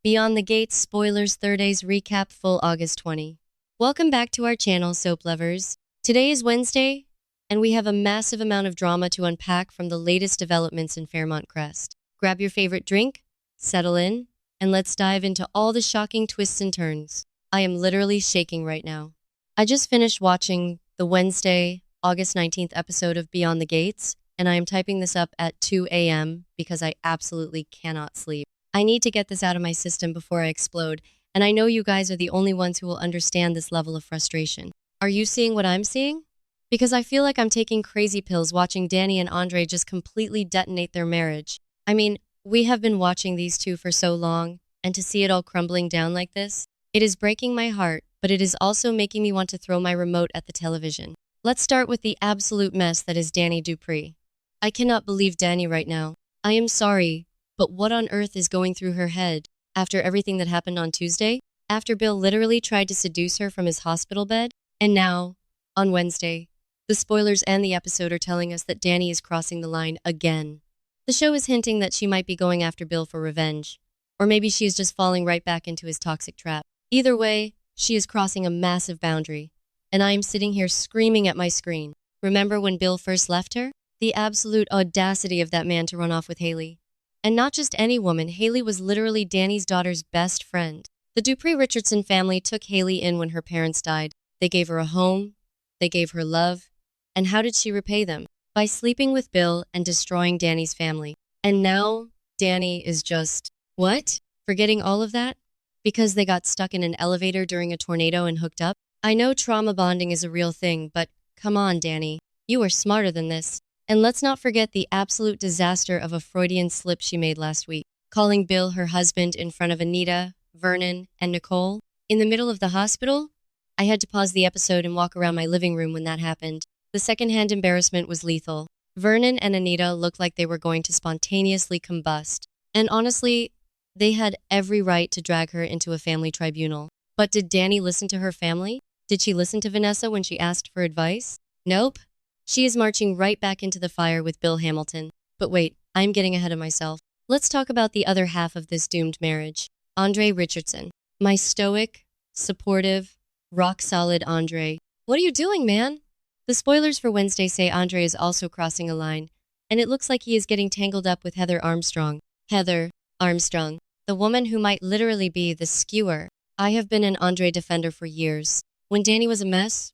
Beyond the Gates Spoilers Thurdays recap full August 20. Welcome back to our channel, soap lovers. Today is Wednesday, and we have a massive amount of drama to unpack from the latest developments in Fairmont Crest. Grab your favorite drink, settle in, and let's dive into all the shocking twists and turns. I am literally shaking right now. I just finished watching the Wednesday, August 19th episode of Beyond the Gates, and I am typing this up at 2 a.m. because I absolutely cannot sleep. I need to get this out of my system before I explode, and I know you guys are the only ones who will understand this level of frustration. Are you seeing what I'm seeing? Because I feel like I'm taking crazy pills watching Danny and Andre just completely detonate their marriage. I mean, we have been watching these two for so long, and to see it all crumbling down like this, it is breaking my heart, but it is also making me want to throw my remote at the television. Let's start with the absolute mess that is Danny Dupree. I cannot believe Danny right now. I am sorry, but what on earth is going through her head after everything that happened on Tuesday? After Bill literally tried to seduce her from his hospital bed? And now, on Wednesday, the spoilers and the episode are telling us that Danny is crossing the line again. The show is hinting that she might be going after Bill for revenge, or maybe she is just falling right back into his toxic trap. Either way, she is crossing a massive boundary, and I am sitting here screaming at my screen. Remember when Bill first left her? The absolute audacity of that man to run off with Haley. And not just any woman, Haley was literally Danny's daughter's best friend. The Dupree Richardson family took Haley in when her parents died. They gave her a home, they gave her love, and how did she repay them? By sleeping with Bill and destroying Danny's family. And now, Danny is just, what? Forgetting all of that? Because they got stuck in an elevator during a tornado and hooked up? I know trauma bonding is a real thing, but come on, Danny. You are smarter than this. And let's not forget the absolute disaster of a Freudian slip she made last week, calling Bill her husband in front of Anita, Vernon, and Nicole. In the middle of the hospital? I had to pause the episode and walk around my living room when that happened. The secondhand embarrassment was lethal. Vernon and Anita looked like they were going to spontaneously combust. And honestly, they had every right to drag her into a family tribunal. But did Danny listen to her family? Did she listen to Vanessa when she asked for advice? Nope. She is marching right back into the fire with Bill Hamilton. But wait, I'm getting ahead of myself. Let's talk about the other half of this doomed marriage. Andre Richardson. My stoic, supportive, rock-solid Andre. What are you doing, man? The spoilers for Wednesday say Andre is also crossing a line, and it looks like he is getting tangled up with Heather Armstrong. Heather Armstrong. The woman who might literally be the skewer. I have been an Andre defender for years. When Danny was a mess,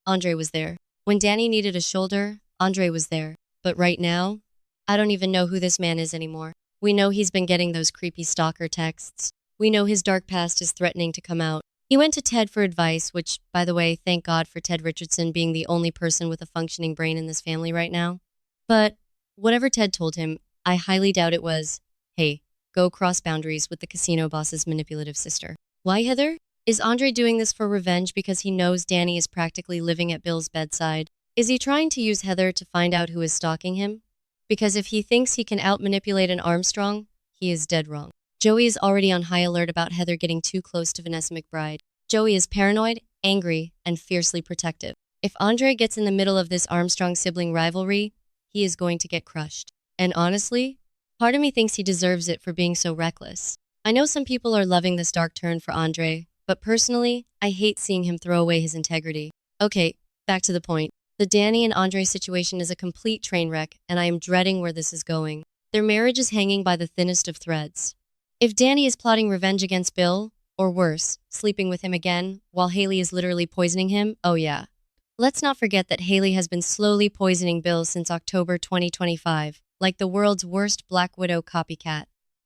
Andre was there. When Danny needed a shoulder, Andre was there. But right now, I don't even know who this man is anymore. We know he's been getting those creepy stalker texts. We know his dark past is threatening to come out. He went to Ted for advice, which, by the way, thank God for Ted Richardson being the only person with a functioning brain in this family right now. But whatever Ted told him, I highly doubt it was, hey, go cross boundaries with the casino boss's manipulative sister. Why, Heather? Is Andre doing this for revenge because he knows Danny is practically living at Bill's bedside? Is he trying to use Heather to find out who is stalking him? Because if he thinks he can out-manipulate an Armstrong, he is dead wrong. Joey is already on high alert about Heather getting too close to Vanessa McBride. Joey is paranoid, angry, and fiercely protective. If Andre gets in the middle of this Armstrong sibling rivalry, he is going to get crushed. And honestly, part of me thinks he deserves it for being so reckless. I know some people are loving this dark turn for Andre, but personally, I hate seeing him throw away his integrity. Okay, back to the point. The Danny and Andre situation is a complete train wreck, and I am dreading where this is going. Their marriage is hanging by the thinnest of threads. If Danny is plotting revenge against Bill, or worse, sleeping with him again, while Haley is literally poisoning him, oh yeah. Let's not forget that Haley has been slowly poisoning Bill since October 2025, like the world's worst Black Widow copycat.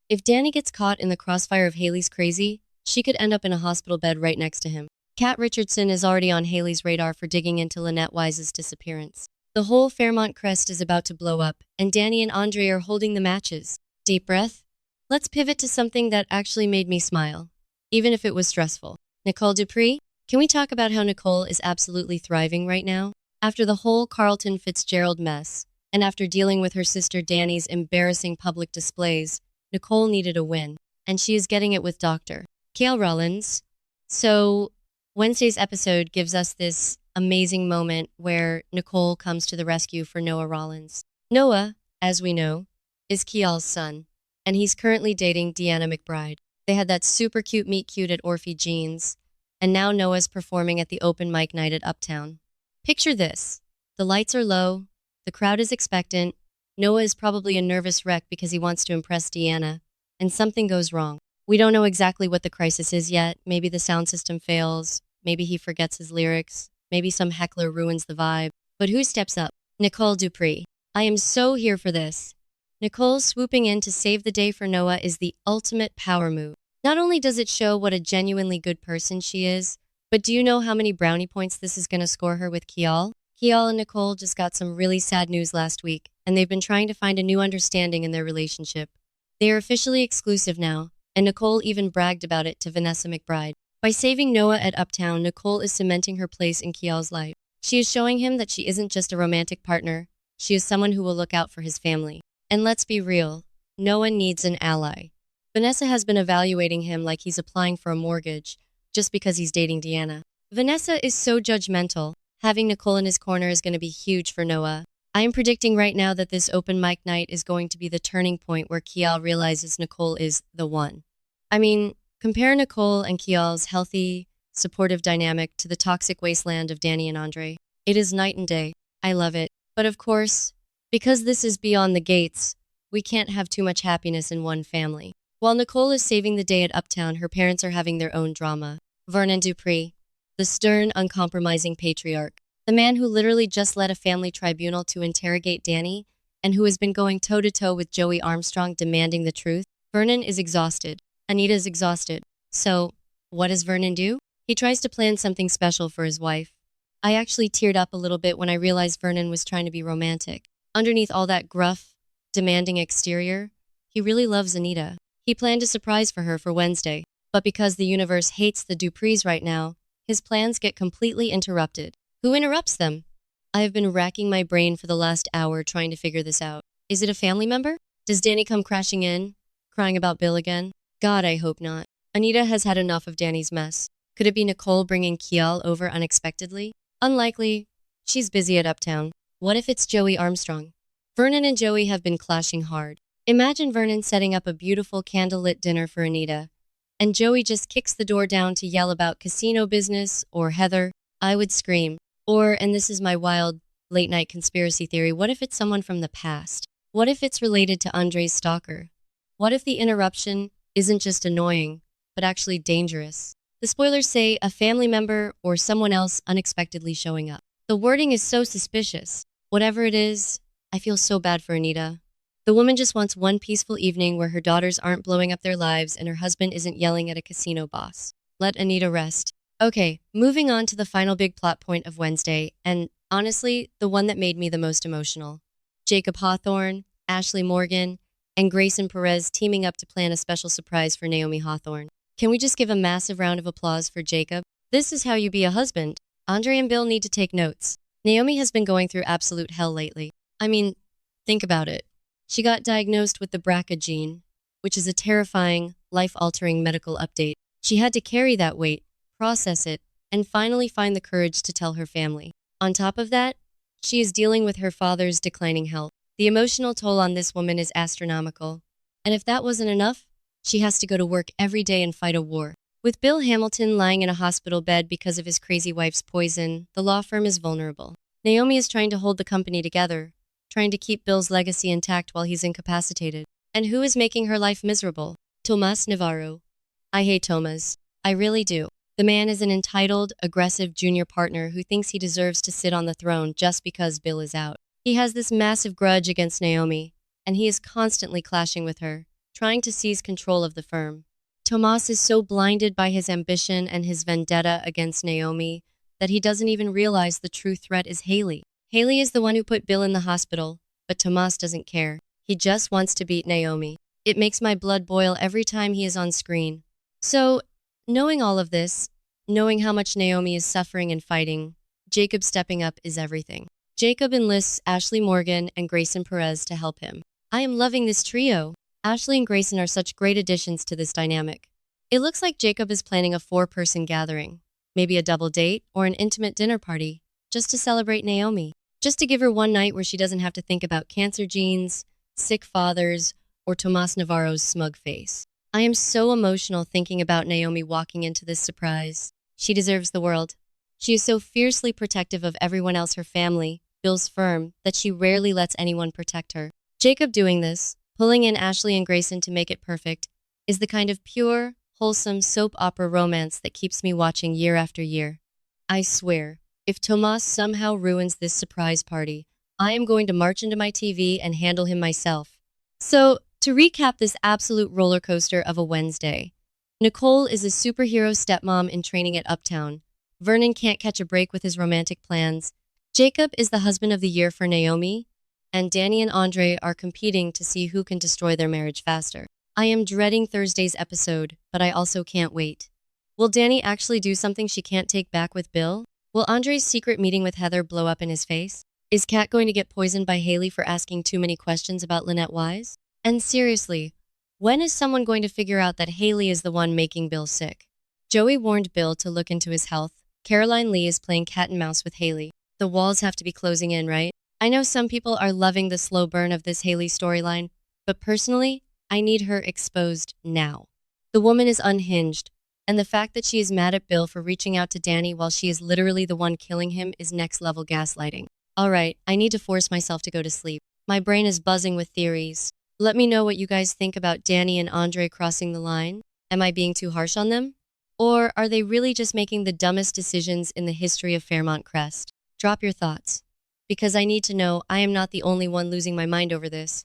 If Danny gets caught in the crossfire of Haley's crazy, she could end up in a hospital bed right next to him. Kat Richardson is already on Haley's radar for digging into Lynette Wise's disappearance. The whole Fairmont Crest is about to blow up, and Danny and Andre are holding the matches. Deep breath. Let's pivot to something that actually made me smile, even if it was stressful. Nicole Dupree? Can we talk about how Nicole is absolutely thriving right now? After the whole Carlton Fitzgerald mess, and after dealing with her sister Danny's embarrassing public displays, Nicole needed a win, and she is getting it with Dr. Kale Rollins. So, Wednesday's episode gives us this amazing moment where Nicole comes to the rescue for Noah Rollins. Noah, as we know, is Keal's son, and he's currently dating Deanna McBride. They had that super cute meet cute at Orphe Jeans, and now Noah's performing at the open mic night at Uptown. Picture this. The lights are low, the crowd is expectant, Noah is probably a nervous wreck because he wants to impress Deanna, and something goes wrong. We don't know exactly what the crisis is yet. Maybe the sound system fails, maybe he forgets his lyrics, maybe some heckler ruins the vibe. But who steps up? Nicole Dupree. I am so here for this. Nicole swooping in to save the day for Noah is the ultimate power move. Not only does it show what a genuinely good person she is, but do you know how many brownie points this is going to score her with Kial? Kial and Nicole just got some really sad news last week, and they've been trying to find a new understanding in their relationship. They are officially exclusive now, and Nicole even bragged about it to Vanessa McBride. By saving Noah at Uptown, Nicole is cementing her place in Kial's life. She is showing him that she isn't just a romantic partner, she is someone who will look out for his family. And let's be real, Noah needs an ally. Vanessa has been evaluating him like he's applying for a mortgage, just because he's dating Deanna. Vanessa is so judgmental. Having Nicole in his corner is going to be huge for Noah. I am predicting right now that this open mic night is going to be the turning point where Kial realizes Nicole is the one. I mean, compare Nicole and Kial's healthy, supportive dynamic to the toxic wasteland of Danny and Andre. It is night and day. I love it. But of course, because this is beyond the gates, we can't have too much happiness in one family. While Nicole is saving the day at Uptown, her parents are having their own drama. Vernon Dupree, the stern, uncompromising patriarch, the man who literally just led a family tribunal to interrogate Danny, and who has been going toe-to-toe with Joey Armstrong demanding the truth. Vernon is exhausted. Anita's exhausted. So, what does Vernon do? He tries to plan something special for his wife. I actually teared up a little bit when I realized Vernon was trying to be romantic. Underneath all that gruff, demanding exterior, he really loves Anita. He planned a surprise for her for Wednesday, but because the universe hates the Duprees right now, his plans get completely interrupted. Who interrupts them? I have been racking my brain for the last hour trying to figure this out. Is it a family member? Does Danny come crashing in, crying about Bill again? God, I hope not. Anita has had enough of Danny's mess. Could it be Nicole bringing Kial over unexpectedly? Unlikely. She's busy at Uptown. What if it's Joey Armstrong? Vernon and Joey have been clashing hard. Imagine Vernon setting up a beautiful candlelit dinner for Anita, and Joey just kicks the door down to yell about casino business or Heather. I would scream. Or, and this is my wild late-night conspiracy theory, what if it's someone from the past? What if it's related to Andre's stalker? What if the interruption isn't just annoying, but actually dangerous? The spoilers say a family member or someone else unexpectedly showing up. The wording is so suspicious. Whatever it is, I feel so bad for Anita. The woman just wants one peaceful evening where her daughters aren't blowing up their lives and her husband isn't yelling at a casino boss. Let Anita rest. Okay, moving on to the final big plot point of Wednesday, and honestly, the one that made me the most emotional. Jacob Hawthorne, Ashley Morgan, and Grayson Perez teaming up to plan a special surprise for Naomi Hawthorne. Can we just give a massive round of applause for Jacob? This is how you be a husband. Andre and Bill need to take notes. Naomi has been going through absolute hell lately. I mean, think about it. She got diagnosed with the BRCA gene, which is a terrifying, life-altering medical update. She had to carry that weight, process it, and finally find the courage to tell her family. On top of that, she is dealing with her father's declining health. The emotional toll on this woman is astronomical. And if that wasn't enough, she has to go to work every day and fight a war. With Bill Hamilton lying in a hospital bed because of his crazy wife's poison, the law firm is vulnerable. Naomi is trying to hold the company together, trying to keep Bill's legacy intact while he's incapacitated. And who is making her life miserable? Tomas Navarro. I hate Tomas. I really do. The man is an entitled, aggressive junior partner who thinks he deserves to sit on the throne just because Bill is out. He has this massive grudge against Naomi, and he is constantly clashing with her, trying to seize control of the firm. Tomas is so blinded by his ambition and his vendetta against Naomi that he doesn't even realize the true threat is Haley. Haley is the one who put Bill in the hospital, but Tomas doesn't care. He just wants to beat Naomi. It makes my blood boil every time he is on screen. So, knowing all of this, knowing how much Naomi is suffering and fighting, Jacob stepping up is everything. Jacob enlists Ashley Morgan and Grayson Perez to help him. I am loving this trio. Ashley and Grayson are such great additions to this dynamic. It looks like Jacob is planning a 4-person gathering, maybe a double date or an intimate dinner party, just to celebrate Naomi, just to give her one night where she doesn't have to think about cancer genes, sick fathers, or Tomas Navarro's smug face. I am so emotional thinking about Naomi walking into this surprise. She deserves the world. She is so fiercely protective of everyone else, her family, Bill's firm, that she rarely lets anyone protect her. Jacob doing this, pulling in Ashley and Grayson to make it perfect, is the kind of pure, wholesome soap opera romance that keeps me watching year after year. I swear, if Tomas somehow ruins this surprise party, I am going to march into my TV and handle him myself. So, to recap this absolute roller coaster of a Wednesday, Nicole is a superhero stepmom in training at Uptown. Vernon can't catch a break with his romantic plans. Jacob is the husband of the year for Naomi, and Danny and Andre are competing to see who can destroy their marriage faster. I am dreading Thursday's episode, but I also can't wait. Will Danny actually do something she can't take back with Bill? Will Andre's secret meeting with Heather blow up in his face? Is Kat going to get poisoned by Haley for asking too many questions about Lynette Wise? And seriously, when is someone going to figure out that Haley is the one making Bill sick? Joey warned Bill to look into his health. Caroline Lee is playing cat and mouse with Haley. The walls have to be closing in, right? I know some people are loving the slow burn of this Haley storyline, but personally, I need her exposed now. The woman is unhinged, and the fact that she is mad at Bill for reaching out to Danny while she is literally the one killing him is next level gaslighting. Alright, I need to force myself to go to sleep. My brain is buzzing with theories. Let me know what you guys think about Danny and Andre crossing the line. Am I being too harsh on them? Or are they really just making the dumbest decisions in the history of Fairmont Crest? Drop your thoughts. Because I need to know I am not the only one losing my mind over this.